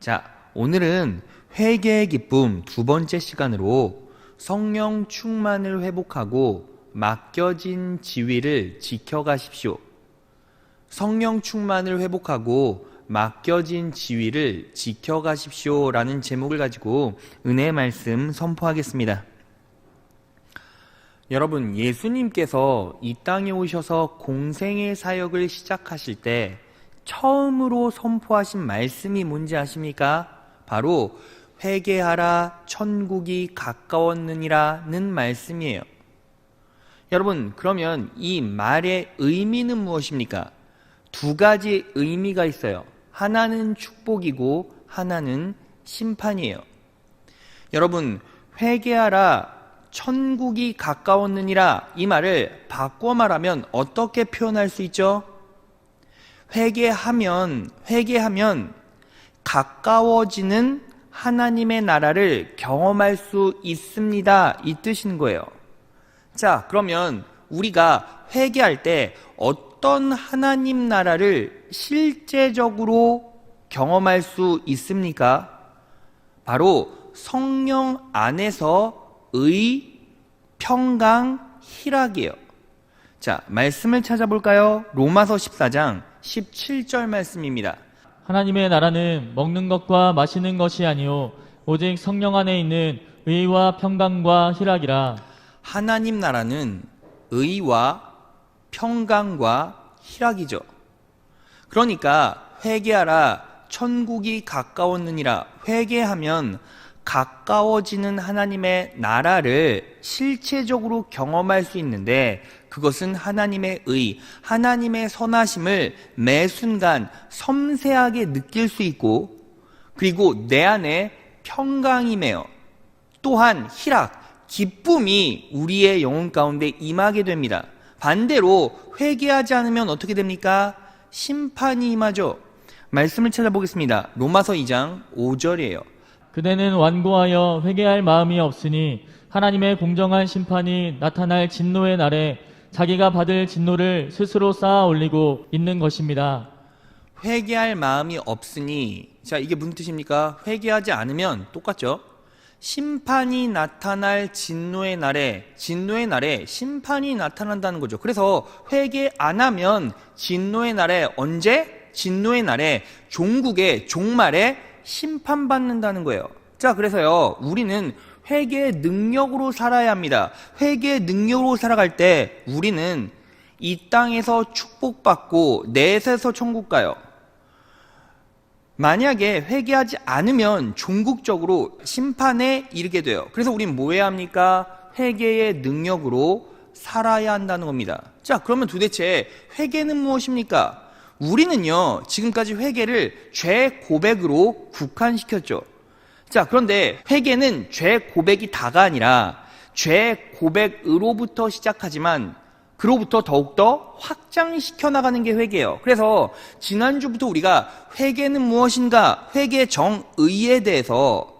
자, 오늘은 회개의 기쁨 두 번째 시간으로 성령 충만을 회복하고 맡겨진 지위를 지켜가십시오. 성령 충만을 회복하고 맡겨진 지위를 지켜가십시오 라는 제목을 가지고 은혜의 말씀 선포하겠습니다. 여러분, 예수님께서 이 땅에 오셔서 공생의 사역을 시작하실 때 처음으로 선포하신 말씀이 뭔지 아십니까? 바로 회개하라 천국이 가까웠느니라는 말씀이에요. 여러분, 그러면 이 말의 의미는 무엇입니까? 두 가지 의미가 있어요. 하나는 축복이고 하나는 심판이에요. 여러분, 회개하라 천국이 가까웠느니라 이 말을 바꿔 말하면 어떻게 표현할 수 있죠? 회개하면 가까워지는 하나님의 나라를 경험할 수 있습니다. 이 뜻인 거예요. 자, 그러면 우리가 회개할 때 어떤 하나님 나라를 실제적으로 경험할 수 있습니까? 바로 성령 안에서의 평강, 희락이에요. 자, 말씀을 찾아볼까요? 로마서 14장 17절 말씀입니다. 하나님의 나라는 먹는 것과 마시는 것이 아니요 오직 성령 안에 있는 의와 평강과 희락이라. 하나님 나라는 의와 평강과 희락이죠. 그러니까 회개하라 천국이 가까웠느니라. 회개하면 가까워지는 하나님의 나라를 실체적으로 경험할 수 있는데 그것은 하나님의 의, 하나님의 선하심을 매 순간 섬세하게 느낄 수 있고 그리고 내 안에 평강이 매여 또한 희락, 기쁨이 우리의 영혼 가운데 임하게 됩니다. 반대로 회개하지 않으면 어떻게 됩니까? 심판이 임하죠. 말씀을 찾아보겠습니다. 로마서 2장 5절이에요. 그대는 완고하여 회개할 마음이 없으니 하나님의 공정한 심판이 나타날 진노의 날에 자기가 받을 진노를 스스로 쌓아 올리고 있는 것입니다. 회개할 마음이 없으니, 자, 이게 무슨 뜻입니까? 회개하지 않으면 똑같죠? 심판이 나타날 진노의 날에 심판이 나타난다는 거죠. 그래서 회개 안 하면 진노의 날에 언제? 진노의 날에 종국의 종말에 심판받는다는 거예요. 자, 그래서요, 우리는 회개의 능력으로 살아야 합니다. 회개의 능력으로 살아갈 때 우리는 이 땅에서 축복받고 내세서 천국 가요. 만약에 회개하지 않으면 종국적으로 심판에 이르게 돼요. 그래서 우리는 뭐 해야 합니까? 회개의 능력으로 살아야 한다는 겁니다. 자, 그러면 도대체 회개는 무엇입니까? 우리는요, 지금까지 회개를 죄 고백으로 국한시켰죠. 자, 그런데 회개는 죄 고백이 다가 아니라 죄 고백으로부터 시작하지만 그로부터 더욱더 확장시켜 나가는 게 회개예요. 그래서 지난주부터 우리가 회개는 무엇인가, 회개의 정의에 대해서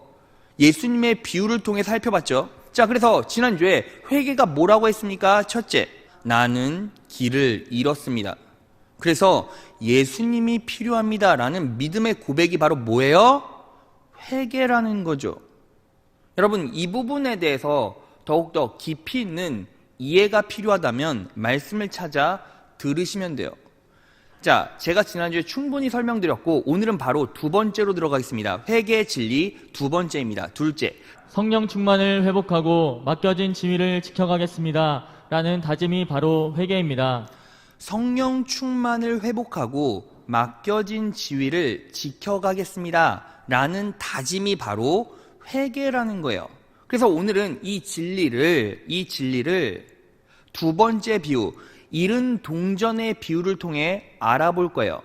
예수님의 비유를 통해 살펴봤죠. 자, 그래서 지난주에 회개가 뭐라고 했습니까? 첫째, 나는 길을 잃었습니다. 그래서 예수님이 필요합니다라는 믿음의 고백이 바로 뭐예요? 회개라는 거죠. 여러분, 이 부분에 대해서 더욱더 깊이 있는 이해가 필요하다면 말씀을 찾아 들으시면 돼요. 자, 제가 지난주에 충분히 설명드렸고 오늘은 바로 두 번째로 들어가겠습니다. 회개의 진리 두 번째입니다. 둘째, 성령 충만을 회복하고 맡겨진 지위를 지켜가겠습니다 라는 다짐이 바로 회개입니다. 성령 충만을 회복하고 맡겨진 지위를 지켜가겠습니다 라는 다짐이 바로 회개라는 거예요. 그래서 오늘은 이 진리를 두 번째 비유, 이른 동전의 비유를 통해 알아볼 거예요.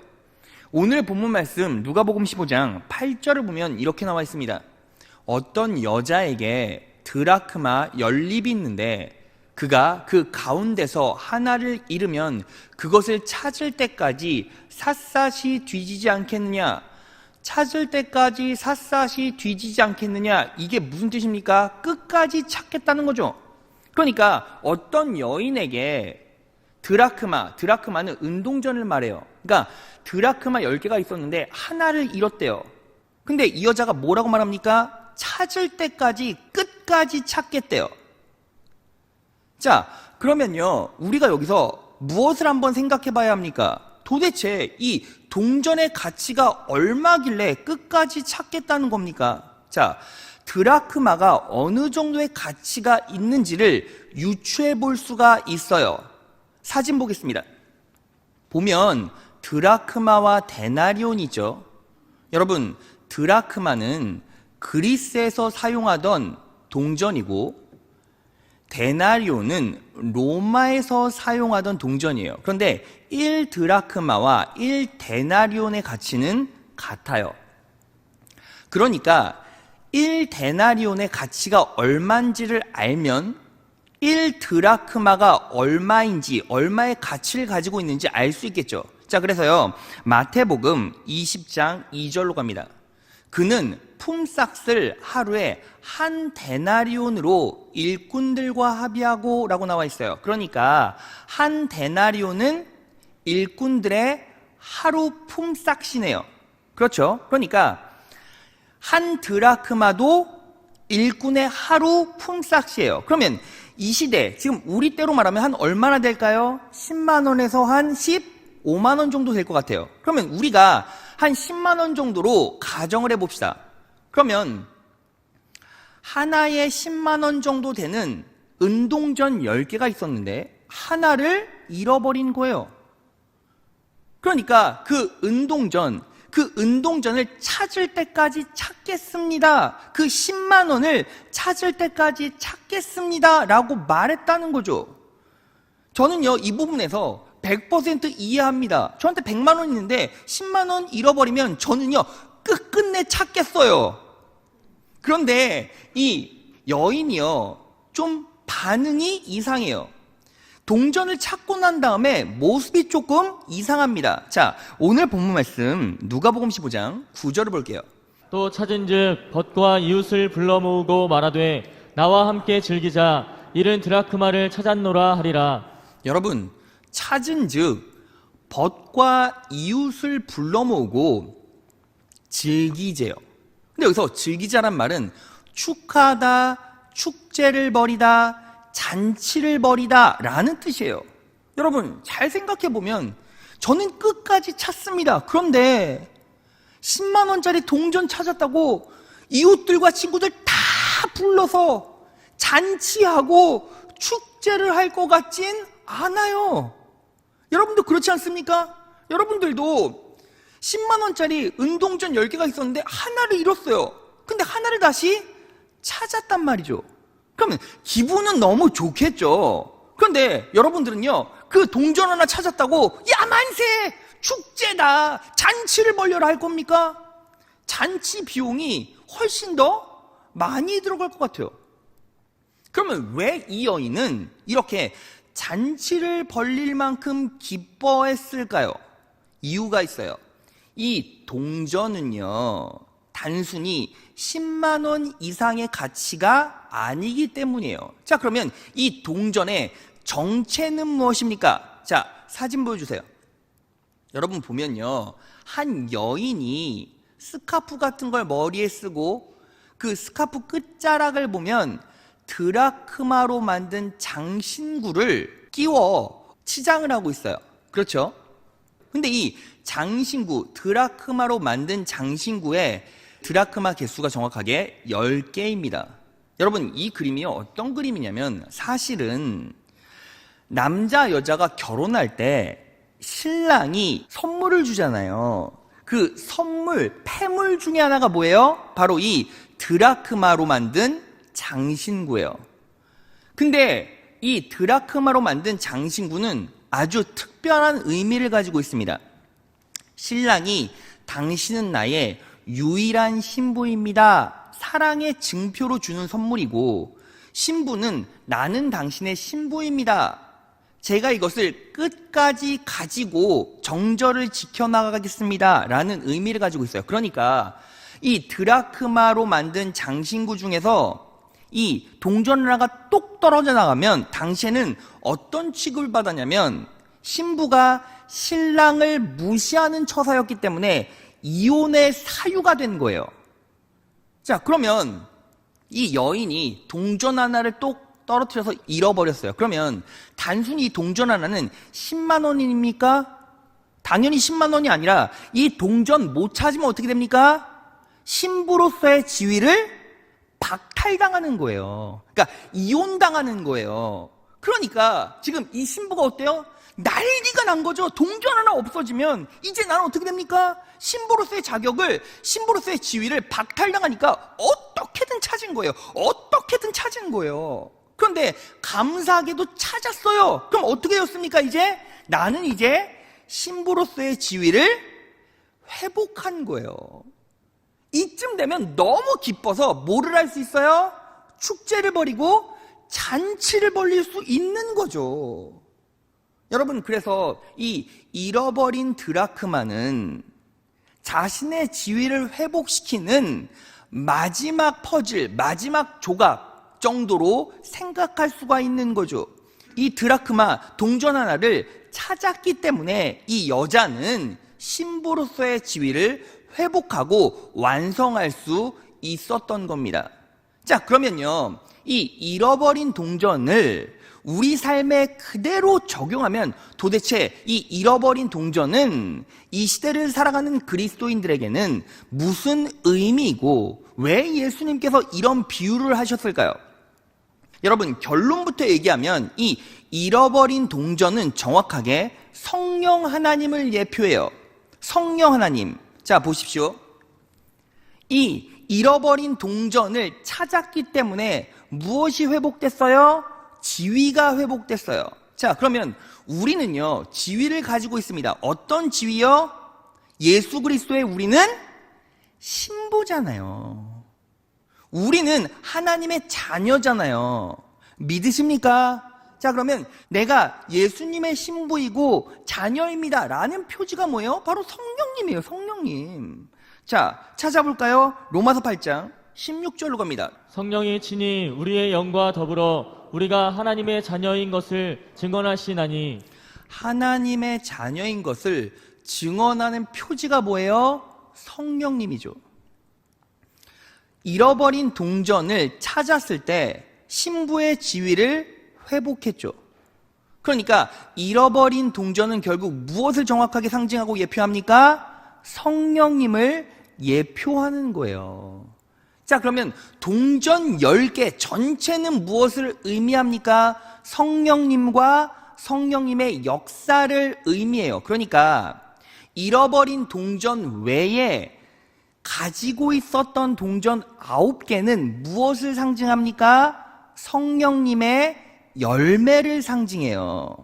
오늘 본문 말씀 누가복음 15장 8절을 보면 이렇게 나와 있습니다. 어떤 여자에게 드라크마 연립이 있는데 그가 그 가운데서 하나를 잃으면 그것을 찾을 때까지 샅샅이 뒤지지 않겠느냐? 찾을 때까지 샅샅이 뒤지지 않겠느냐? 이게 무슨 뜻입니까? 끝까지 찾겠다는 거죠. 그러니까 어떤 여인에게 드라크마는 은동전을 말해요. 그러니까 드라크마 10개가 있었는데 하나를 잃었대요. 근데 이 여자가 뭐라고 말합니까? 찾을 때까지 끝까지 찾겠대요. 자, 그러면요, 우리가 여기서 무엇을 한번 생각해 봐야 합니까? 도대체 이 동전의 가치가 얼마길래 끝까지 찾겠다는 겁니까? 자, 드라크마가 어느 정도의 가치가 있는지를 유추해 볼 수가 있어요. 사진 보겠습니다. 보면 드라크마와 데나리온이죠. 여러분, 드라크마는 그리스에서 사용하던 동전이고 데나리온은 로마에서 사용하던 동전이에요. 그런데 1드라크마와 1데나리온의 가치는 같아요. 그러니까 1데나리온의 가치가 얼마인지를 알면 1드라크마가 얼마인지, 얼마의 가치를 가지고 있는지 알 수 있겠죠. 자, 그래서요, 마태복음 20장 2절로 갑니다. 그는 품삯을 하루에 한 데나리온으로 일꾼들과 합의하고 라고 나와 있어요. 그러니까 한 데나리온은 일꾼들의 하루 품삯이네요. 그렇죠? 그러니까 한 드라크마도 일꾼의 하루 품삯이에요. 그러면 이 시대, 지금 우리 때로 말하면 한 얼마나 될까요? 10만 원에서 한 15만 원 정도 될 것 같아요. 그러면 우리가 한 10만 원 정도로 가정을 해봅시다. 그러면 하나에 10만 원 정도 되는 은동전 10개가 있었는데 하나를 잃어버린 거예요. 그러니까 그 은동전을 찾을 때까지 찾겠습니다. 그 10만 원을 찾을 때까지 찾겠습니다. 라고 말했다는 거죠. 저는요, 이 부분에서 100% 이해합니다. 저한테 100만 원 있는데 10만 원 잃어버리면 저는요, 끝끝내 찾겠어요. 그런데 이 여인이요, 좀 반응이 이상해요. 동전을 찾고 난 다음에 모습이 조금 이상합니다. 자, 오늘 본문 말씀 누가복음 15장 9절을 볼게요. 또 찾은즉 벗과 이웃을 불러 모으고 말하되 나와 함께 즐기자 이른 드라크마를 찾았노라 하리라. 여러분, 찾은즉 벗과 이웃을 불러 모으고 즐기재요. 근데 여기서 즐기자란 말은 축하하다, 축제를 벌이다, 잔치를 벌이다 라는 뜻이에요. 여러분, 잘 생각해보면 저는 끝까지 찾습니다. 그런데 10만 원짜리 동전 찾았다고 이웃들과 친구들 다 불러서 잔치하고 축제를 할 것 같진 않아요. 여러분도 그렇지 않습니까? 여러분들도 10만 원짜리 은동전 10개가 있었는데 하나를 잃었어요. 근데 하나를 다시 찾았단 말이죠. 그러면 기분은 너무 좋겠죠. 그런데 여러분들은요, 그 동전 하나 찾았다고 야 만세! 축제다! 잔치를 벌려라 할 겁니까? 잔치 비용이 훨씬 더 많이 들어갈 것 같아요. 그러면 왜 이 여인은 이렇게 잔치를 벌릴 만큼 기뻐했을까요? 이유가 있어요. 이 동전은요, 단순히 10만 원 이상의 가치가 아니기 때문이에요. 자, 그러면 이 동전의 정체는 무엇입니까? 자, 사진 보여주세요. 여러분 보면요, 한 여인이 스카프 같은 걸 머리에 쓰고 그 스카프 끝자락을 보면 드라크마로 만든 장신구를 끼워 치장을 하고 있어요. 그렇죠? 근데 이 장신구, 드라크마로 만든 장신구에 드라크마 개수가 정확하게 10개입니다. 여러분, 이 그림이 어떤 그림이냐면 사실은 남자 여자가 결혼할 때 신랑이 선물을 주잖아요. 그 선물, 폐물 중에 하나가 뭐예요? 바로 이 드라크마로 만든 장신구예요. 근데 이 드라크마로 만든 장신구는 아주 특별한 의미를 가지고 있습니다. 신랑이 당신은 나의 유일한 신부입니다. 사랑의 증표로 주는 선물이고, 신부는 나는 당신의 신부입니다. 제가 이것을 끝까지 가지고 정절을 지켜나가겠습니다. 라는 의미를 가지고 있어요. 그러니까 이 드라크마로 만든 장신구 중에서 이 동전 하나가 똑 떨어져 나가면 당시에는 어떤 취급을 받았냐면 신부가 신랑을 무시하는 처사였기 때문에 이혼의 사유가 된 거예요. 자, 그러면 이 여인이 동전 하나를 똑 떨어뜨려서 잃어버렸어요. 그러면 단순히 이 동전 하나는 10만 원입니까? 당연히 10만 원이 아니라 이 동전 못 찾으면 어떻게 됩니까? 신부로서의 지위를 박탈당하는 거예요. 그러니까 이혼당하는 거예요. 그러니까 지금 이 신부가 어때요? 난리가 난 거죠. 동전 하나 없어지면 이제 나는 어떻게 됩니까? 신부로서의 자격을, 신부로서의 지위를 박탈당하니까 어떻게든 찾은 거예요. 어떻게든 찾은 거예요. 그런데 감사하게도 찾았어요. 그럼 어떻게 되었습니까? 이제 나는 이제 신부로서의 지위를 회복한 거예요. 이쯤 되면 너무 기뻐서 뭐를 할 수 있어요? 축제를 벌이고 잔치를 벌릴 수 있는 거죠. 여러분, 그래서 이 잃어버린 드라크마는 자신의 지위를 회복시키는 마지막 퍼즐, 마지막 조각 정도로 생각할 수가 있는 거죠. 이 드라크마 동전 하나를 찾았기 때문에 이 여자는 신부로서의 지위를 회복하고 완성할 수 있었던 겁니다. 자, 그러면요, 이 잃어버린 동전을 우리 삶에 그대로 적용하면 도대체 이 잃어버린 동전은 이 시대를 살아가는 그리스도인들에게는 무슨 의미이고 왜 예수님께서 이런 비유를 하셨을까요? 여러분, 결론부터 얘기하면 이 잃어버린 동전은 정확하게 성령 하나님을 예표해요. 성령 하나님. 자, 보십시오. 이 잃어버린 동전을 찾았기 때문에 무엇이 회복됐어요? 지위가 회복됐어요. 자, 그러면 우리는요, 지위를 가지고 있습니다. 어떤 지위요? 예수 그리스도의 우리는 신부잖아요. 우리는 하나님의 자녀잖아요. 믿으십니까? 자, 그러면 내가 예수님의 신부이고 자녀입니다 라는 표지가 뭐예요? 바로 성령님이에요. 성령님. 자, 찾아볼까요? 로마서 8장 16절로 갑니다. 성령이 친히 우리의 영과 더불어 우리가 하나님의 자녀인 것을 증언하시나니. 하나님의 자녀인 것을 증언하는 표지가 뭐예요? 성령님이죠. 잃어버린 동전을 찾았을 때 신부의 지위를 회복했죠. 그러니까 잃어버린 동전은 결국 무엇을 정확하게 상징하고 예표합니까? 성령님을 예표하는 거예요. 자, 그러면 동전 10개 전체는 무엇을 의미합니까? 성령님과 성령님의 역사를 의미해요. 그러니까 잃어버린 동전 외에 가지고 있었던 동전 9개는 무엇을 상징합니까? 성령님의 열매를 상징해요.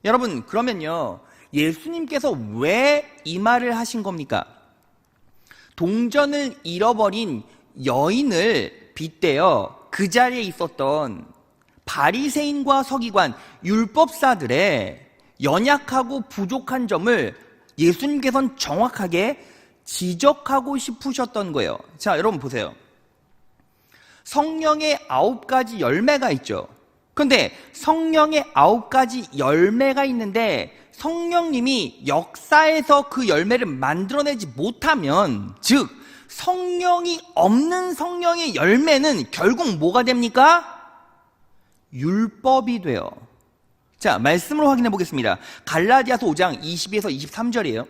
여러분, 그러면요, 예수님께서 왜 이 말을 하신 겁니까? 동전을 잃어버린 여인을 빗대어 그 자리에 있었던 바리새인과 서기관, 율법사들의 연약하고 부족한 점을 예수님께서는 정확하게 지적하고 싶으셨던 거예요. 자, 여러분 보세요. 성령의 9가지 열매가 있죠. 그런데 성령의 9가지 열매가 있는데 성령님이 역사에서 그 열매를 만들어내지 못하면, 즉 성령이 없는 성령의 열매는 결국 뭐가 됩니까? 율법이 돼요. 자, 말씀으로 확인해 보겠습니다. 갈라디아서 5장 22에서 23절이에요.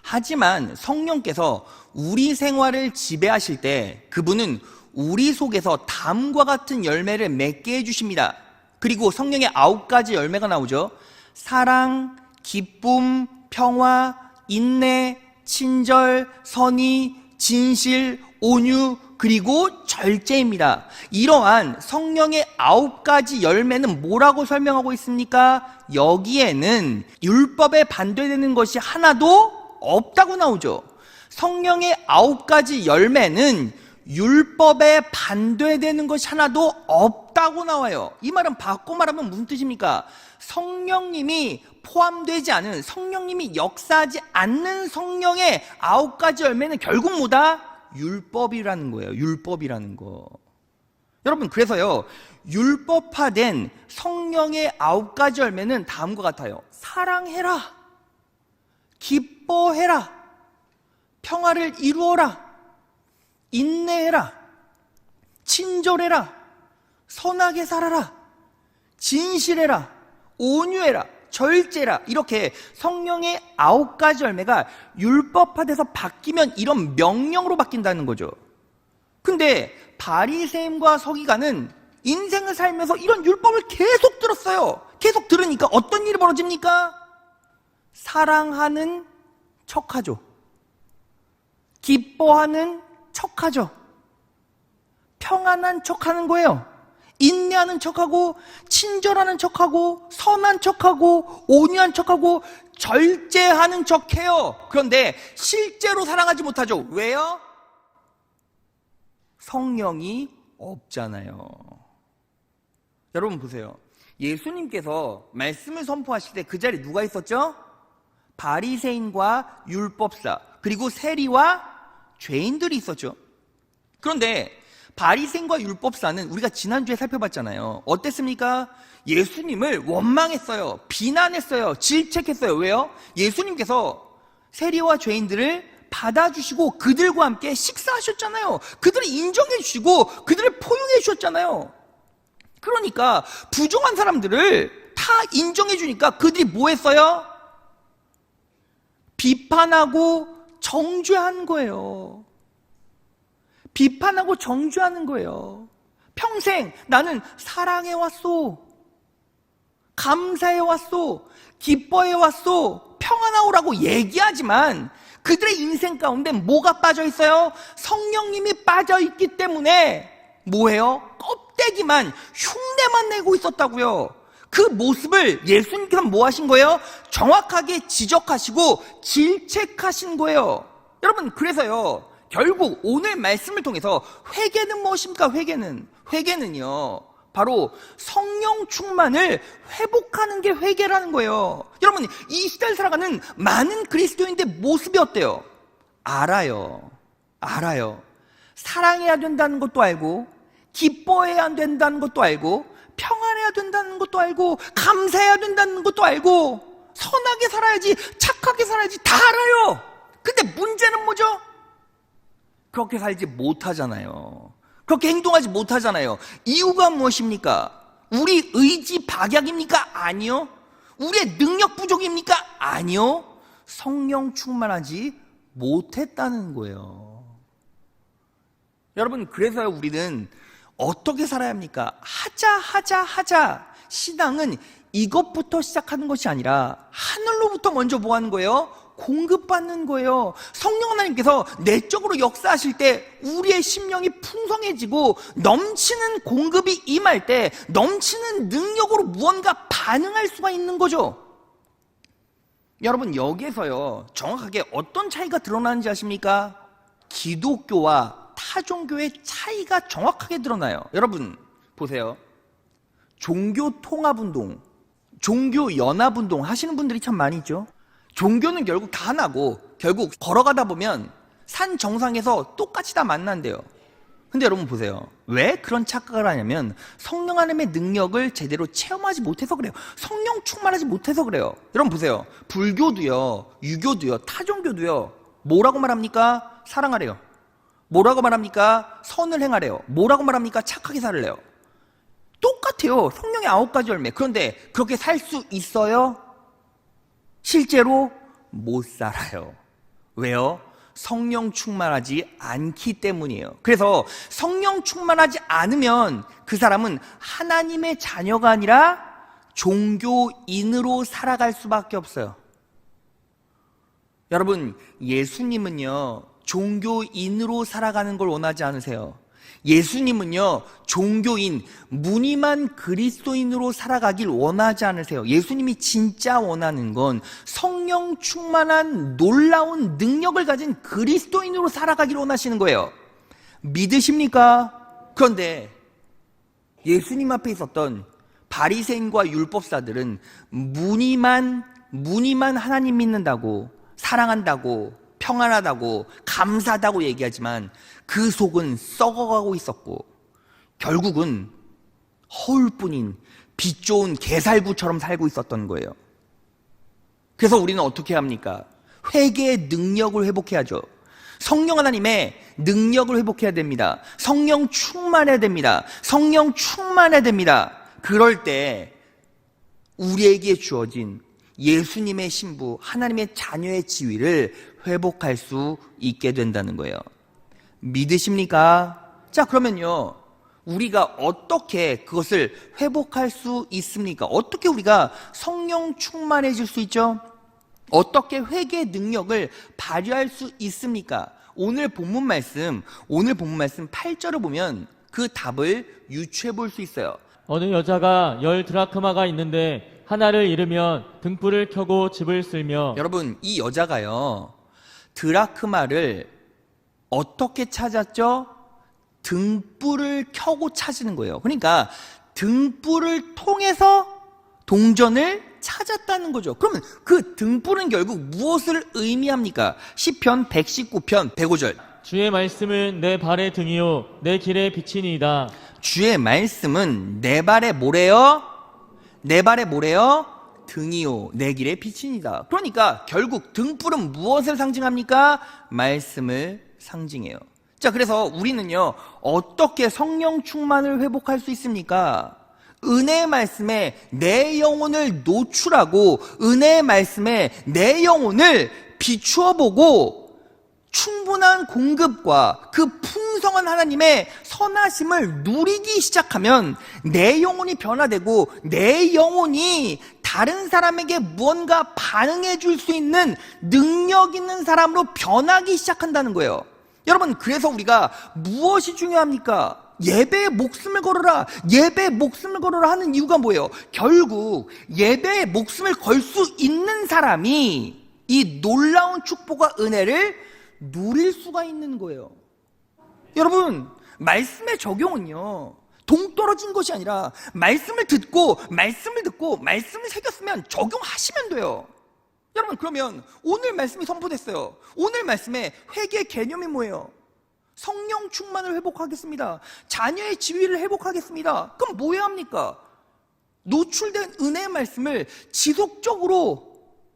하지만 성령께서 우리 생활을 지배하실 때 그분은 우리 속에서 다음과 같은 열매를 맺게 해주십니다. 그리고 성령의 9가지 열매가 나오죠. 사랑, 기쁨, 평화, 인내, 친절, 선의, 진실, 온유, 그리고 절제입니다. 이러한 성령의 9가지 열매는 뭐라고 설명하고 있습니까? 여기에는 율법에 반대되는 것이 하나도 없다고 나오죠. 성령의 9가지 열매는 율법에 반대되는 것이 하나도 없다고 나와요. 이 말은 바꿔 말하면 무슨 뜻입니까? 성령님이 포함되지 않은, 성령님이 역사하지 않는 성령의 9가지 열매는 결국 뭐다? 율법이라는 거예요. 율법이라는 거. 여러분, 그래서요, 율법화된 성령의 9가지 열매는 다음과 같아요. 사랑해라, 기뻐해라, 평화를 이루어라, 인내해라, 친절해라, 선하게 살아라, 진실해라, 온유해라, 절제라, 이렇게 성령의 9가지 열매가 율법화돼서 바뀌면 이런 명령으로 바뀐다는 거죠. 근데 바리새인과 서기관은 인생을 살면서 이런 율법을 계속 들었어요. 계속 들으니까 어떤 일이 벌어집니까? 사랑하는 척하죠. 기뻐하는 척하죠. 평안한 척하는 거예요. 인내하는 척하고, 친절하는 척하고, 선한 척하고, 온유한 척하고, 절제하는 척해요. 그런데 실제로 사랑하지 못하죠. 왜요? 성령이 없잖아요. 여러분 보세요. 예수님께서 말씀을 선포하실 때 그 자리에 누가 있었죠? 바리새인과 율법사, 그리고 세리와 죄인들이 있었죠. 그런데 바리새인과 율법사는 우리가 지난주에 살펴봤잖아요. 어땠습니까? 예수님을 원망했어요. 비난했어요. 질책했어요. 왜요? 예수님께서 세리와 죄인들을 받아주시고 그들과 함께 식사하셨잖아요. 그들을 인정해 주시고 그들을 포용해 주셨잖아요. 그러니까 부정한 사람들을 다 인정해 주니까 그들이 뭐 했어요? 비판하고 정죄한 거예요. 비판하고 정죄하는 거예요. 평생 나는 사랑해 왔소, 감사해 왔소, 기뻐해 왔소, 평안하오라고 얘기하지만 그들의 인생 가운데 뭐가 빠져 있어요? 성령님이 빠져 있기 때문에 뭐예요? 껍데기만, 흉내만 내고 있었다고요. 그 모습을 예수님께서 뭐 하신 거예요? 정확하게 지적하시고 질책하신 거예요. 여러분, 그래서요, 결국 오늘 말씀을 통해서 회개는 무엇입니까? 회개는요, 바로 성령 충만을 회복하는 게 회개라는 거예요. 여러분, 이 시대를 살아가는 많은 그리스도인들 모습이 어때요? 알아요. 사랑해야 된다는 것도 알고, 기뻐해야 된다는 것도 알고, 평안해야 된다는 것도 알고, 감사해야 된다는 것도 알고, 선하게 살아야지, 착하게 살아야지, 다 알아요. 근데 문제는 뭐죠? 그렇게 살지 못하잖아요. 그렇게 행동하지 못하잖아요. 이유가 무엇입니까? 우리 의지 박약입니까? 아니요. 우리의 능력 부족입니까? 아니요. 성령 충만하지 못했다는 거예요. 여러분, 그래서 우리는 어떻게 살아야 합니까? 하자. 신앙은 이것부터 시작하는 것이 아니라 하늘로부터 먼저 뭐 하는 거예요? 공급받는 거예요. 성령 하나님께서 내적으로 역사하실 때 우리의 심령이 풍성해지고 넘치는 공급이 임할 때 넘치는 능력으로 무언가 반응할 수가 있는 거죠. 여러분, 여기에서요, 정확하게 어떤 차이가 드러나는지 아십니까? 기독교와 타종교의 차이가 정확하게 드러나요. 여러분 보세요. 종교 통합운동, 종교 연합운동 하시는 분들이 참 많이 있죠. 종교는 결국 다 하나고 결국 걸어가다 보면 산 정상에서 똑같이 다 만난대요. 근데 여러분 보세요. 왜 그런 착각을 하냐면 성령 하나님의 능력을 제대로 체험하지 못해서 그래요. 성령 충만하지 못해서 그래요. 여러분 보세요. 불교도요, 유교도요, 타종교도요, 뭐라고 말합니까? 사랑하래요. 뭐라고 말합니까? 선을 행하래요. 뭐라고 말합니까? 착하게 살래요. 똑같아요. 성령의 9가지 열매. 그런데 그렇게 살 수 있어요? 실제로 못 살아요. 왜요? 성령 충만하지 않기 때문이에요. 그래서 성령 충만하지 않으면 그 사람은 하나님의 자녀가 아니라 종교인으로 살아갈 수밖에 없어요. 여러분, 예수님은요, 종교인으로 살아가는 걸 원하지 않으세요. 예수님은요, 종교인, 무늬만 그리스도인으로 살아가길 원하지 않으세요. 예수님이 진짜 원하는 건 성령 충만한 놀라운 능력을 가진 그리스도인으로 살아가길 원하시는 거예요. 믿으십니까? 그런데 예수님 앞에 있었던 바리새인과 율법사들은 무늬만 하나님 믿는다고, 사랑한다고, 평안하다고, 감사하다고 얘기하지만 그 속은 썩어가고 있었고 결국은 허울뿐인 빛 좋은 게살구처럼 살고 있었던 거예요. 그래서 우리는 어떻게 합니까? 회개의 능력을 회복해야죠. 성령 하나님의 능력을 회복해야 됩니다. 성령 충만해야 됩니다. 성령 충만해야 됩니다. 그럴 때 우리에게 주어진 예수님의 신부, 하나님의 자녀의 지위를 회복할 수 있게 된다는 거예요. 믿으십니까? 자, 그러면요, 우리가 어떻게 그것을 회복할 수 있습니까? 어떻게 우리가 성령 충만해질 수 있죠? 어떻게 회개의 능력을 발휘할 수 있습니까? 오늘 본문 말씀 8절을 보면 그 답을 유추해 볼 수 있어요. 어느 여자가 10드라크마가 있는데 하나를 잃으면 등불을 켜고 집을 쓸며. 여러분, 이 여자가요, 드라크마를 어떻게 찾았죠? 등불을 켜고 찾는 거예요. 그러니까 등불을 통해서 동전을 찾았다는 거죠. 그러면 그 등불은 결국 무엇을 의미합니까? 시편 119편 105절. 주의 말씀은 내 발의 등이요 내 길의 빛이니이다. 주의 말씀은 내 발에 뭐래요? 내 발에 뭐래요? 등이요 내 길의 빛이니이다. 그러니까 결국 등불은 무엇을 상징합니까? 말씀을 상징해요. 자, 그래서 우리는요, 어떻게 성령 충만을 회복할 수 있습니까? 은혜의 말씀에 내 영혼을 노출하고 은혜의 말씀에 내 영혼을 비추어 보고 충분한 공급과 그 풍성한 하나님의 선하심을 누리기 시작하면 내 영혼이 변화되고 내 영혼이 다른 사람에게 무언가 반응해 줄 수 있는 능력 있는 사람으로 변하기 시작한다는 거예요. 여러분, 그래서 우리가 무엇이 중요합니까? 예배에 목숨을 걸어라, 예배에 목숨을 걸어라 하는 이유가 뭐예요? 결국 예배에 목숨을 걸 수 있는 사람이 이 놀라운 축복과 은혜를 누릴 수가 있는 거예요. 여러분, 말씀의 적용은요, 동떨어진 것이 아니라 말씀을 듣고 말씀을 새겼으면 적용하시면 돼요. 여러분, 그러면 오늘 말씀이 선포됐어요. 오늘 말씀에 회개의 개념이 뭐예요? 성령 충만을 회복하겠습니다. 자녀의 지위를 회복하겠습니다. 그럼 뭐 해야 합니까? 노출된 은혜의 말씀을 지속적으로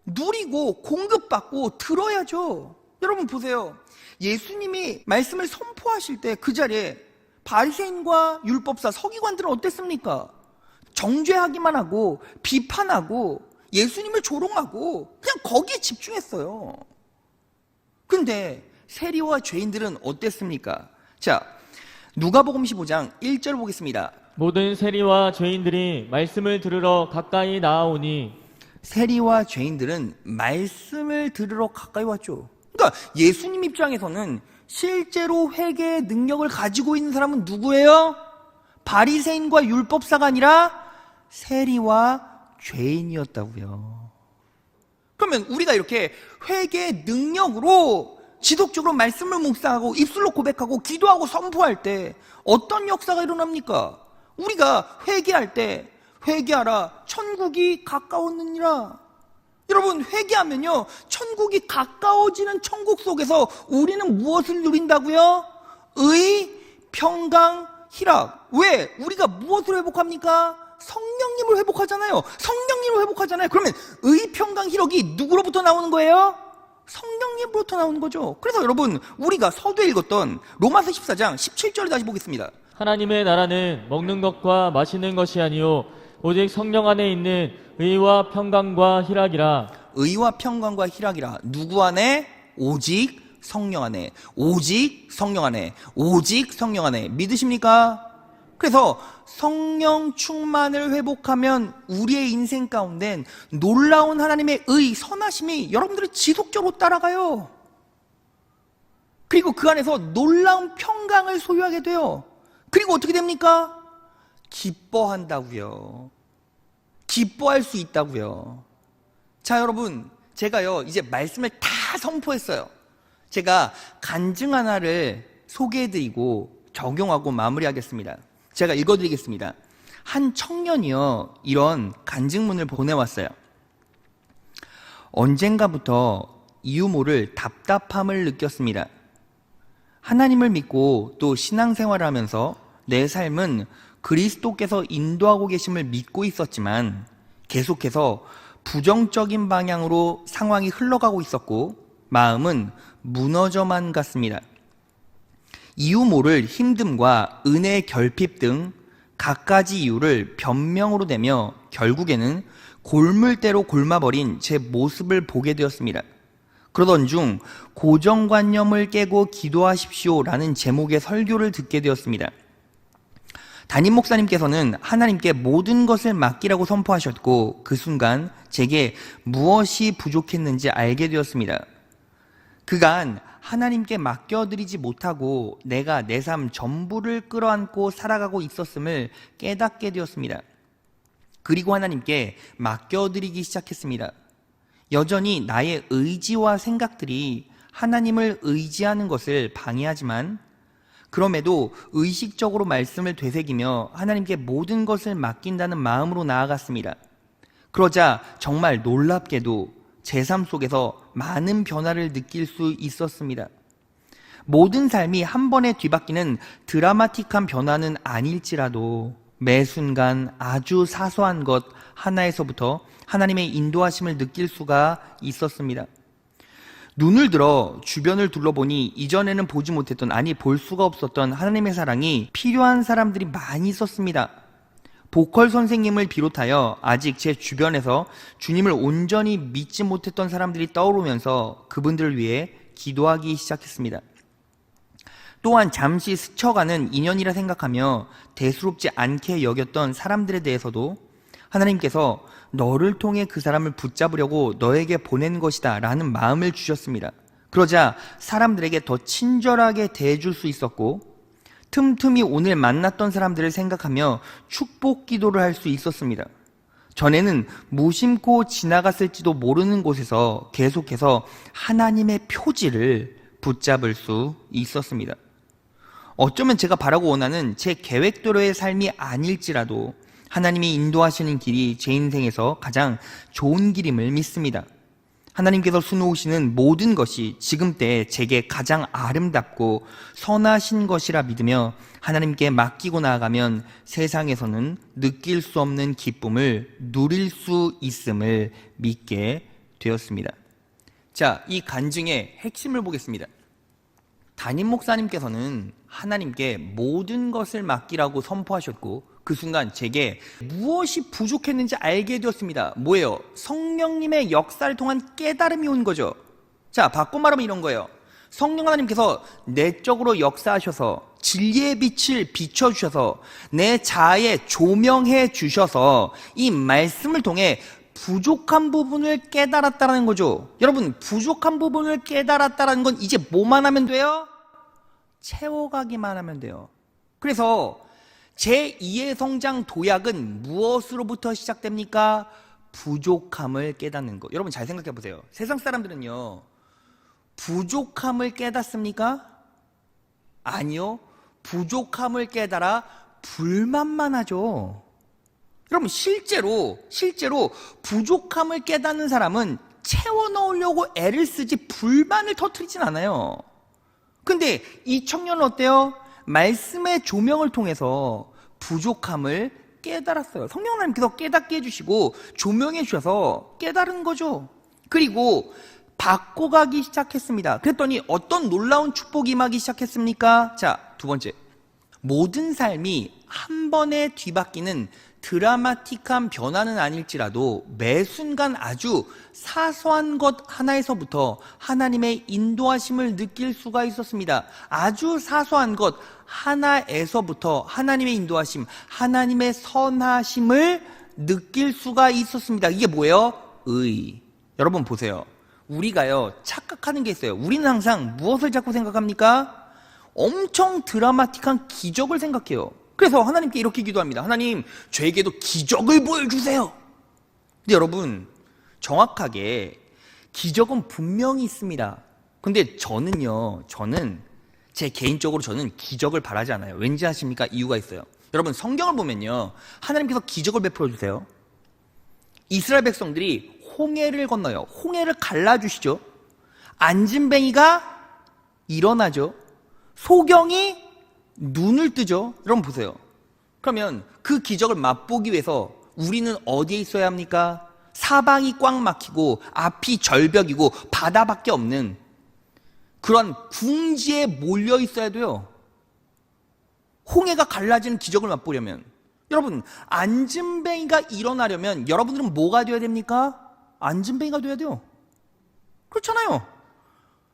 누리고 공급받고 들어야죠. 여러분 보세요. 예수님이 말씀을 선포하실 때 그 자리에 바리새인과 율법사, 서기관들은 어땠습니까? 정죄하기만 하고 비판하고 예수님을 조롱하고 그냥 거기에 집중했어요. 근데 세리와 죄인들은 어땠습니까? 자, 누가복음 15장 1절 보겠습니다. 모든 세리와 죄인들이 말씀을 들으러 가까이 나아오니. 세리와 죄인들은 말씀을 들으러 가까이 왔죠. 그러니까 예수님 입장에서는 실제로 회개의 능력을 가지고 있는 사람은 누구예요? 바리새인과 율법사가 아니라 세리와 죄인이었다고요. 그러면 우리가 이렇게 회개의 능력으로 지속적으로 말씀을 묵상하고 입술로 고백하고 기도하고 선포할 때 어떤 역사가 일어납니까? 우리가 회개할 때 회개하라 천국이 가까웠느니라. 여러분, 회개하면요 천국이 가까워지는 천국 속에서 우리는 무엇을 누린다고요? 의, 평강, 희락. 왜? 우리가 무엇을 회복합니까? 성령님을 회복하잖아요. 성령님을 회복하잖아요. 그러면 의, 평강, 희락이 누구로부터 나오는 거예요? 성령님으로부터 나오는 거죠. 그래서 여러분, 우리가 서두에 읽었던 로마서 14장 17절을 다시 보겠습니다. 하나님의 나라는 먹는 것과 마시는 것이 아니요 오직 성령 안에 있는 의와 평강과 희락이라. 의와 평강과 희락이라. 누구 안에? 오직 성령 안에. 오직 성령 안에. 오직 성령 안에. 믿으십니까? 그래서 성령 충만을 회복하면 우리의 인생 가운데 놀라운 하나님의 의, 선하심이 여러분들을 지속적으로 따라가요. 그리고 그 안에서 놀라운 평강을 소유하게 돼요. 그리고 어떻게 됩니까? 기뻐한다고요. 기뻐할 수 있다고요. 자, 여러분, 제가요 이제 말씀을 다 선포했어요. 제가 간증 하나를 소개해드리고 적용하고 마무리하겠습니다. 제가 읽어드리겠습니다. 한 청년이요 이런 간증문을 보내왔어요. 언젠가부터 이유 모를 답답함을 느꼈습니다. 하나님을 믿고 또 신앙생활을 하면서 내 삶은 그리스도께서 인도하고 계심을 믿고 있었지만 계속해서 부정적인 방향으로 상황이 흘러가고 있었고 마음은 무너져만 갔습니다. 이유 모를 힘듦과 은혜 결핍 등 갖가지 이유를 변명으로 대며 결국에는 골물대로 골마버린 제 모습을 보게 되었습니다. 그러던 중 고정관념을 깨고 기도하십시오라는 제목의 설교를 듣게 되었습니다. 담임 목사님께서는 하나님께 모든 것을 맡기라고 선포하셨고 그 순간 제게 무엇이 부족했는지 알게 되었습니다. 그간 하나님께 맡겨드리지 못하고 내가 내 삶 전부를 끌어안고 살아가고 있었음을 깨닫게 되었습니다. 그리고 하나님께 맡겨드리기 시작했습니다. 여전히 나의 의지와 생각들이 하나님을 의지하는 것을 방해하지만 그럼에도 의식적으로 말씀을 되새기며 하나님께 모든 것을 맡긴다는 마음으로 나아갔습니다. 그러자 정말 놀랍게도 제 삶 속에서 많은 변화를 느낄 수 있었습니다. 모든 삶이 한 번에 뒤바뀌는 드라마틱한 변화는 아닐지라도 매 순간 아주 사소한 것 하나에서부터 하나님의 인도하심을 느낄 수가 있었습니다. 눈을 들어 주변을 둘러보니 이전에는 보지 못했던, 아니 볼 수가 없었던 하나님의 사랑이 필요한 사람들이 많이 있었습니다. 보컬 선생님을 비롯하여 아직 제 주변에서 주님을 온전히 믿지 못했던 사람들이 떠오르면서 그분들을 위해 기도하기 시작했습니다. 또한 잠시 스쳐가는 인연이라 생각하며 대수롭지 않게 여겼던 사람들에 대해서도 하나님께서 너를 통해 그 사람을 붙잡으려고 너에게 보낸 것이다 라는 마음을 주셨습니다. 그러자 사람들에게 더 친절하게 대해줄 수 있었고 틈틈이 오늘 만났던 사람들을 생각하며 축복 기도를 할 수 있었습니다. 전에는 무심코 지나갔을지도 모르는 곳에서 계속해서 하나님의 표지를 붙잡을 수 있었습니다. 어쩌면 제가 바라고 원하는 제 계획대로의 삶이 아닐지라도 하나님이 인도하시는 길이 제 인생에서 가장 좋은 길임을 믿습니다. 하나님께서 수놓으시는 모든 것이 지금 때에 제게 가장 아름답고 선하신 것이라 믿으며 하나님께 맡기고 나아가면 세상에서는 느낄 수 없는 기쁨을 누릴 수 있음을 믿게 되었습니다. 자, 이 간증의 핵심을 보겠습니다. 담임 목사님께서는 하나님께 모든 것을 맡기라고 선포하셨고 그 순간 제게 무엇이 부족했는지 알게 되었습니다. 뭐예요? 성령님의 역사를 통한 깨달음이 온 거죠. 자, 바꿔 말하면 이런 거예요. 성령 하나님께서 내적으로 역사하셔서 진리의 빛을 비춰주셔서 내 자아에 조명해 주셔서 이 말씀을 통해 부족한 부분을 깨달았다는 거죠. 여러분, 부족한 부분을 깨달았다는 건 이제 뭐만 하면 돼요? 채워가기만 하면 돼요. 그래서 제2의 성장 도약은 무엇으로부터 시작됩니까? 부족함을 깨닫는 것. 여러분 잘 생각해 보세요. 세상 사람들은요, 부족함을 깨닫습니까? 아니요. 부족함을 깨달아 불만만 하죠. 여러분 실제로 부족함을 깨닫는 사람은 채워 넣으려고 애를 쓰지 불만을 터뜨리진 않아요. 근데 이 청년은 어때요? 말씀의 조명을 통해서 부족함을 깨달았어요. 성령 하나님께서 깨닫게 해주시고 조명해 주셔서 깨달은 거죠. 그리고 바꿔가기 시작했습니다. 그랬더니 어떤 놀라운 축복이 임하기 시작했습니까? 자, 두 번째, 모든 삶이 한 번에 뒤바뀌는 드라마틱한 변화는 아닐지라도 매 순간 아주 사소한 것 하나에서부터 하나님의 인도하심을 느낄 수가 있었습니다. 아주 사소한 것 하나에서부터 하나님의 인도하심, 하나님의 선하심을 느낄 수가 있었습니다. 이게 뭐예요? 의. 여러분 보세요. 우리가요, 착각하는 게 있어요. 우리는 항상 무엇을 자꾸 생각합니까? 엄청 드라마틱한 기적을 생각해요. 그래서 하나님께 이렇게 기도합니다. 하나님, 저에게도 기적을 보여주세요. 근데 여러분, 정확하게 기적은 분명히 있습니다. 근데 저는 제 개인적으로 저는 기적을 바라지 않아요. 왠지 아십니까? 이유가 있어요. 여러분, 성경을 보면요, 하나님께서 기적을 베풀어 주세요. 이스라엘 백성들이 홍해를 건너요. 홍해를 갈라주시죠. 안진뱅이가 일어나죠. 소경이 눈을 뜨죠. 여러분 보세요. 그러면 그 기적을 맛보기 위해서 우리는 어디에 있어야 합니까? 사방이 꽉 막히고 앞이 절벽이고 바다밖에 없는 그런 궁지에 몰려 있어야 돼요. 홍해가 갈라지는 기적을 맛보려면. 여러분, 안진뱅이가 일어나려면 여러분들은 뭐가 되어야 됩니까? 안진뱅이가 되어야 돼요. 그렇잖아요.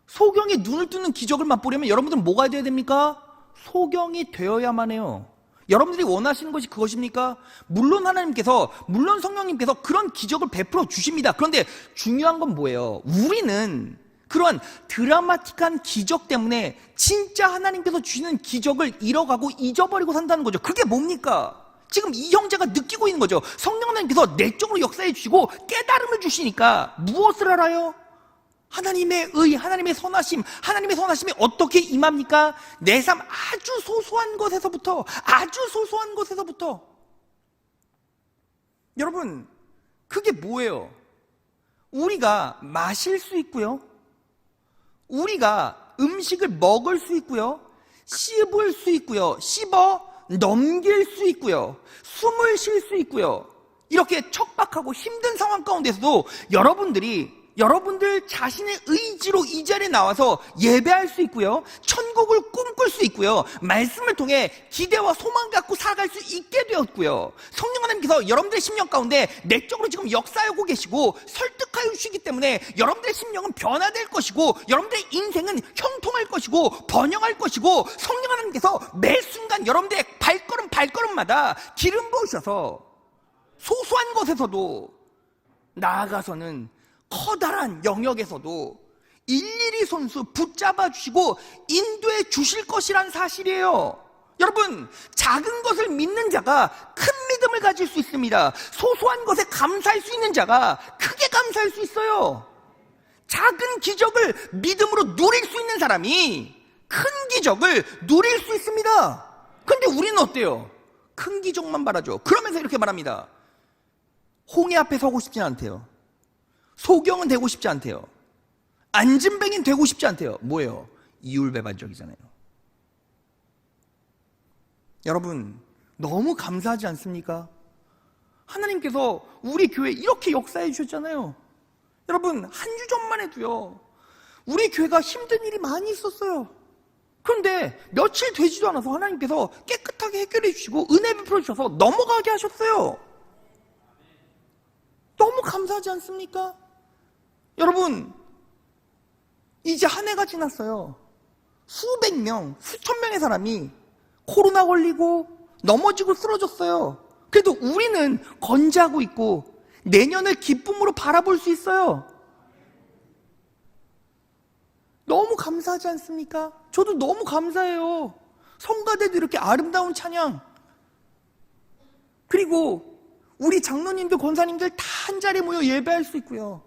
소경이 눈을 뜨는 기적을 맛보려면 여러분들은 뭐가 되어야 됩니까? 소경이 되어야만 해요. 여러분들이 원하시는 것이 그것입니까? 물론 하나님께서, 물론 성령님께서 그런 기적을 베풀어 주십니다. 그런데 중요한 건 뭐예요? 우리는 그러한 드라마틱한 기적 때문에 진짜 하나님께서 주시는 기적을 잃어가고 잊어버리고 산다는 거죠. 그게 뭡니까? 지금 이 형제가 느끼고 있는 거죠. 성령 하나님께서 내적으로 역사해 주시고 깨달음을 주시니까 무엇을 알아요? 하나님의 의, 하나님의 선하심, 하나님의 선하심이 어떻게 임합니까? 내 삶 아주 소소한 것에서부터, 아주 소소한 것에서부터. 여러분, 그게 뭐예요? 우리가 마실 수 있고요, 우리가 음식을 먹을 수 있고요, 씹을 수 있고요, 씹어 넘길 수 있고요, 숨을 쉴 수 있고요. 이렇게 척박하고 힘든 상황 가운데서도 여러분들 자신의 의지로 이 자리에 나와서 예배할 수 있고요, 천국을 꿈꿀 수 있고요, 말씀을 통해 기대와 소망 갖고 살아갈 수 있게 되었고요. 성령 하나님께서 여러분들의 심령 가운데 내적으로 지금 역사하고 계시고 설득하여 주시기 때문에 여러분들의 심령은 변화될 것이고, 여러분들의 인생은 형통할 것이고 번영할 것이고, 성령 하나님께서 매 순간 여러분들의 발걸음마다 기름 부으셔서 소소한 것에서도, 나아가서는 커다란 영역에서도 일일이 손수 붙잡아 주시고 인도해 주실 것이란 사실이에요. 여러분, 작은 것을 믿는 자가 큰 믿음을 가질 수 있습니다. 소소한 것에 감사할 수 있는 자가 크게 감사할 수 있어요. 작은 기적을 믿음으로 누릴 수 있는 사람이 큰 기적을 누릴 수 있습니다. 그런데 우리는 어때요? 큰 기적만 바라죠. 그러면서 이렇게 말합니다. 홍해 앞에 서고 싶진 않대요. 소경은 되고 싶지 않대요. 안진뱅이는 되고 싶지 않대요. 뭐예요? 이율배반적이잖아요. 여러분, 너무 감사하지 않습니까? 하나님께서 우리 교회에 이렇게 역사해 주셨잖아요. 여러분, 한 주 전만 해도요, 우리 교회가 힘든 일이 많이 있었어요. 그런데 며칠 되지도 않아서 하나님께서 깨끗하게 해결해 주시고 은혜 베풀어 주셔서 넘어가게 하셨어요. 너무 감사하지 않습니까? 여러분, 이제 한 해가 지났어요. 수백 명, 수천 명의 사람이 코로나 걸리고 넘어지고 쓰러졌어요. 그래도 우리는 건재하고 있고 내년을 기쁨으로 바라볼 수 있어요. 너무 감사하지 않습니까? 저도 너무 감사해요. 성가대도 이렇게 아름다운 찬양, 그리고 우리 장로님들, 권사님들 다 한 자리에 모여 예배할 수 있고요.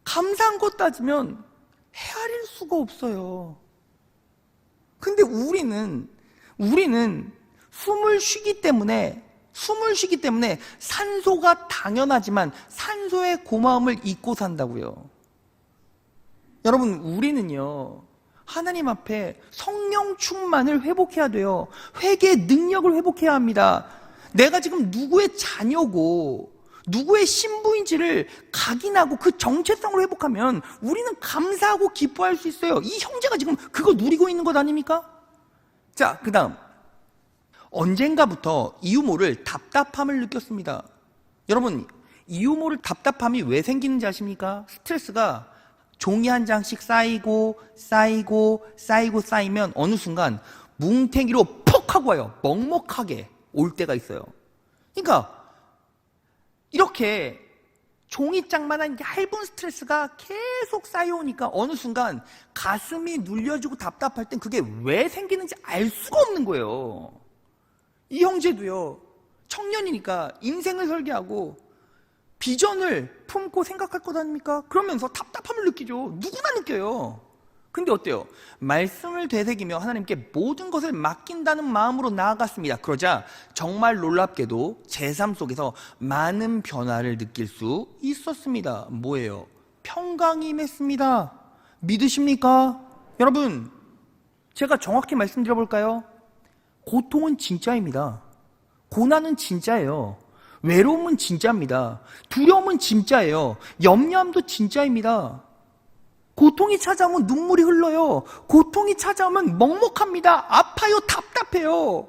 감사한 것 따지면 헤아릴 수가 없어요. 근데 우리는 숨을 쉬기 때문에 산소가 당연하지만 산소의 고마움을 잊고 산다고요. 여러분, 우리는요, 하나님 앞에 성령 충만을 회복해야 돼요. 회개의 능력을 회복해야 합니다. 내가 지금 누구의 자녀고 누구의 신부인지를 각인하고 그 정체성을 회복하면 우리는 감사하고 기뻐할 수 있어요. 이 형제가 지금 그거 누리고 있는 것 아닙니까? 자, 그 다음, 언젠가부터 이유 모를 답답함을 느꼈습니다. 여러분, 이유 모를 답답함이 왜 생기는지 아십니까? 스트레스가 종이 한 장씩 쌓이면 어느 순간 뭉탱이로 퍽 하고 와요. 먹먹하게 올 때가 있어요. 그러니까 이렇게 종이장만한 얇은 스트레스가 계속 쌓여오니까 어느 순간 가슴이 눌려지고 답답할 땐 그게 왜 생기는지 알 수가 없는 거예요. 이 형제도요, 청년이니까 인생을 설계하고 비전을 품고 생각할 것 아닙니까? 그러면서 답답함을 느끼죠. 누구나 느껴요. 근데 어때요? 말씀을 되새기며 하나님께 모든 것을 맡긴다는 마음으로 나아갔습니다. 그러자 정말 놀랍게도 제 삶 속에서 많은 변화를 느낄 수 있었습니다. 뭐예요? 평강이 임했습니다. 믿으십니까? 여러분, 제가 정확히 말씀드려볼까요? 고통은 진짜입니다. 고난은 진짜예요. 외로움은 진짜입니다. 두려움은 진짜예요. 염려함도 진짜입니다. 고통이 찾아오면 눈물이 흘러요. 고통이 찾아오면 먹먹합니다. 아파요. 답답해요.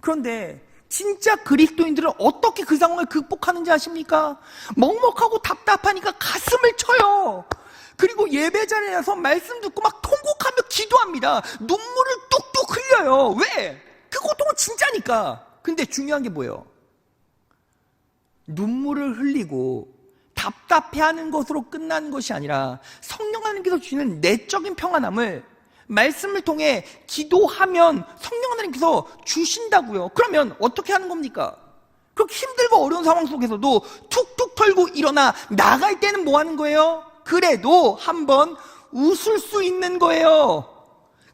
그런데 진짜 그리스도인들은 어떻게 그 상황을 극복하는지 아십니까? 먹먹하고 답답하니까 가슴을 쳐요. 그리고 예배 자리에 나서 말씀 듣고 막 통곡하며 기도합니다. 눈물을 뚝뚝 흘려요. 왜? 그 고통은 진짜니까. 근데 중요한 게 뭐예요? 눈물을 흘리고 답답해하는 것으로 끝나는 것이 아니라 성령 하나님께서 주시는 내적인 평안함을 말씀을 통해 기도하면 성령 하나님께서 주신다고요. 그러면 어떻게 하는 겁니까? 그렇게 힘들고 어려운 상황 속에서도 툭툭 털고 일어나 나갈 때는 뭐 하는 거예요? 그래도 한번 웃을 수 있는 거예요.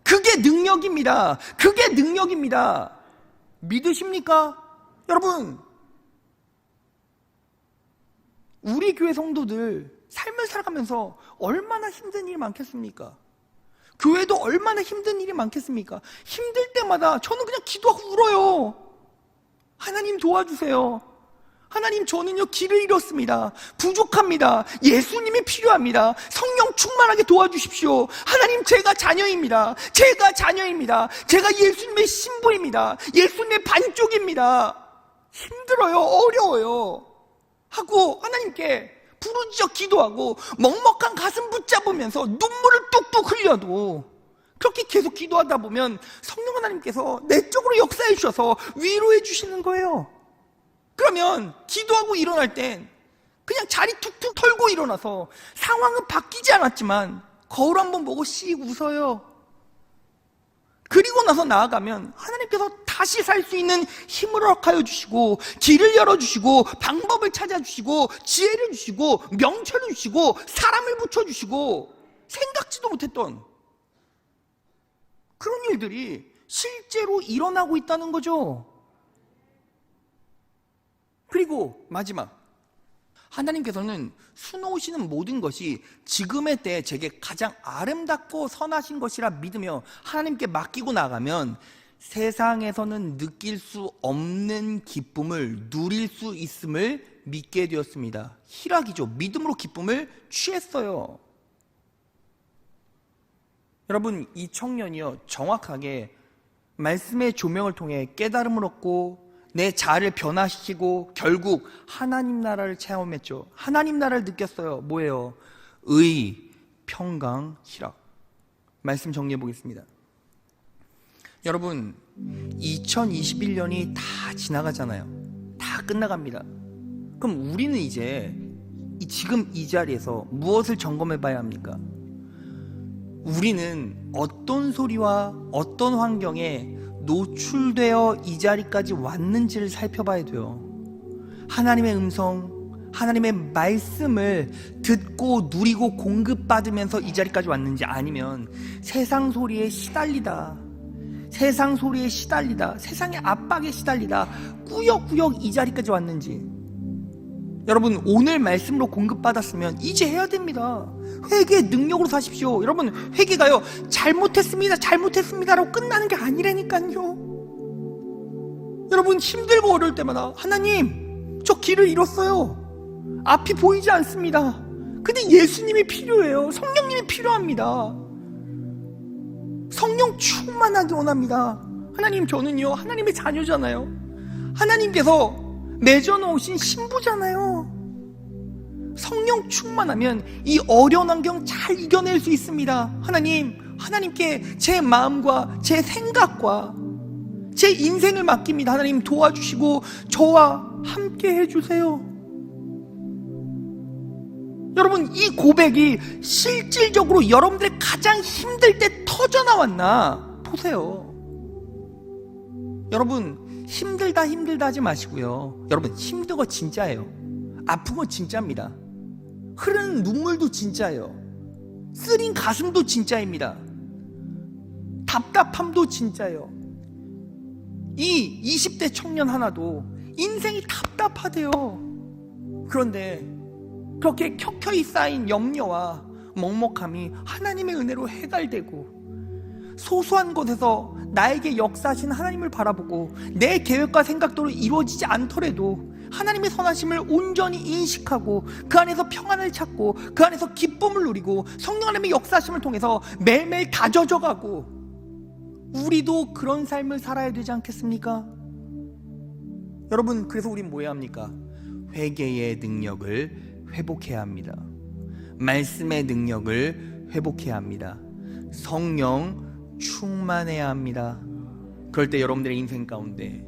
그게 능력입니다. 그게 능력입니다. 믿으십니까? 여러분, 우리 교회 성도들 삶을 살아가면서 얼마나 힘든 일이 많겠습니까? 교회도 얼마나 힘든 일이 많겠습니까? 힘들 때마다 저는 그냥 기도하고 울어요. 하나님 도와주세요. 하나님, 저는요 길을 잃었습니다. 부족합니다. 예수님이 필요합니다. 성령 충만하게 도와주십시오. 하나님, 제가 자녀입니다. 제가 자녀입니다. 제가 예수님의 신부입니다. 예수님의 반쪽입니다. 힘들어요. 어려워요. 하고 하나님께 부르짖어 기도하고 먹먹한 가슴 붙잡으면서 눈물을 뚝뚝 흘려도 그렇게 계속 기도하다 보면 성령 하나님께서 내적으로 역사해 주셔서 위로해 주시는 거예요. 그러면 기도하고 일어날 땐 그냥 자리 툭툭 털고 일어나서 상황은 바뀌지 않았지만 거울 한번 보고 씩 웃어요. 그리고 나서 나아가면 하나님께서 다시 살 수 있는 힘을 허락하여 주시고 길을 열어주시고 방법을 찾아주시고 지혜를 주시고 명철을 주시고 사람을 붙여주시고 생각지도 못했던 그런 일들이 실제로 일어나고 있다는 거죠. 그리고 마지막, 하나님께서는 수놓으시는 모든 것이 지금의 때에 제게 가장 아름답고 선하신 것이라 믿으며 하나님께 맡기고 나가면 세상에서는 느낄 수 없는 기쁨을 누릴 수 있음을 믿게 되었습니다. 희락이죠. 믿음으로 기쁨을 취했어요. 여러분, 이 청년이요 정확하게 말씀의 조명을 통해 깨달음을 얻고 내 자아를 변화시키고 결국 하나님 나라를 체험했죠. 하나님 나라를 느꼈어요. 뭐예요? 의, 평강, 희락. 말씀 정리해 보겠습니다. 여러분, 2021년이 다 지나가잖아요. 다 끝나갑니다. 그럼 우리는 이제 지금 이 자리에서 무엇을 점검해 봐야 합니까? 우리는 어떤 소리와 어떤 환경에 노출되어 이 자리까지 왔는지를 살펴봐야 돼요. 하나님의 음성, 하나님의 말씀을 듣고 누리고 공급받으면서 이 자리까지 왔는지, 아니면 세상 소리에 시달리다, 세상의 압박에 시달리다 꾸역꾸역 이 자리까지 왔는지. 여러분, 오늘 말씀으로 공급받았으면 이제 해야 됩니다. 회개의 능력으로 사십시오. 여러분, 회개가요 잘못했습니다라고 끝나는 게 아니라니까요. 여러분, 힘들고 어려울 때마다 하나님, 저 길을 잃었어요. 앞이 보이지 않습니다. 근데 예수님이 필요해요. 성령님이 필요합니다. 성령 충만하게 원합니다. 하나님, 저는요 하나님의 자녀잖아요. 하나님께서 맺어놓으신 신부잖아요. 성령 충만하면 이 어려운 환경 잘 이겨낼 수 있습니다. 하나님께 제 마음과 제 생각과 제 인생을 맡깁니다. 하나님, 도와주시고 저와 함께 해주세요. 여러분, 이 고백이 실질적으로 여러분들의 가장 힘들 때 터져나왔나 보세요. 여러분, 힘들다 하지 마시고요. 여러분, 힘든 거 진짜예요. 아픈 건 진짜입니다. 흐르는 눈물도 진짜예요. 쓰린 가슴도 진짜입니다. 답답함도 진짜예요. 이 20대 청년 하나도 인생이 답답하대요. 그런데 그렇게 켜켜이 쌓인 염려와 먹먹함이 하나님의 은혜로 해갈되고, 소소한 곳에서 나에게 역사하신 하나님을 바라보고 내 계획과 생각대로 이루어지지 않더라도 하나님의 선하심을 온전히 인식하고 그 안에서 평안을 찾고 그 안에서 기쁨을 누리고 성령 하나님의 역사하심을 통해서 매일매일 다져져가고, 우리도 그런 삶을 살아야 되지 않겠습니까? 여러분, 그래서 우린 뭐 해야 합니까? 회개의 능력을 회복해야 합니다. 말씀의 능력을 회복해야 합니다. 성령 충만해야 합니다. 그럴 때 여러분들의 인생 가운데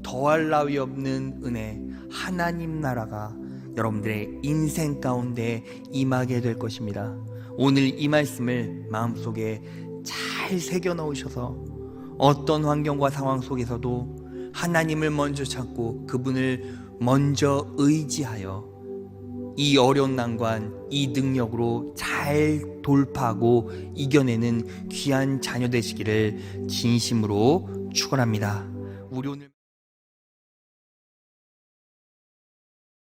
더할 나위 없는 은혜, 하나님 나라가 여러분들의 인생 가운데 임하게 될 것입니다. 오늘 이 말씀을 마음속에 잘 새겨 넣으셔서 어떤 환경과 상황 속에서도 하나님을 먼저 찾고 그분을 먼저 의지하여 이 어려운 난관, 이 능력으로 잘 돌파하고 이겨내는 귀한 자녀 되시기를 진심으로 축원합니다. 우리 오늘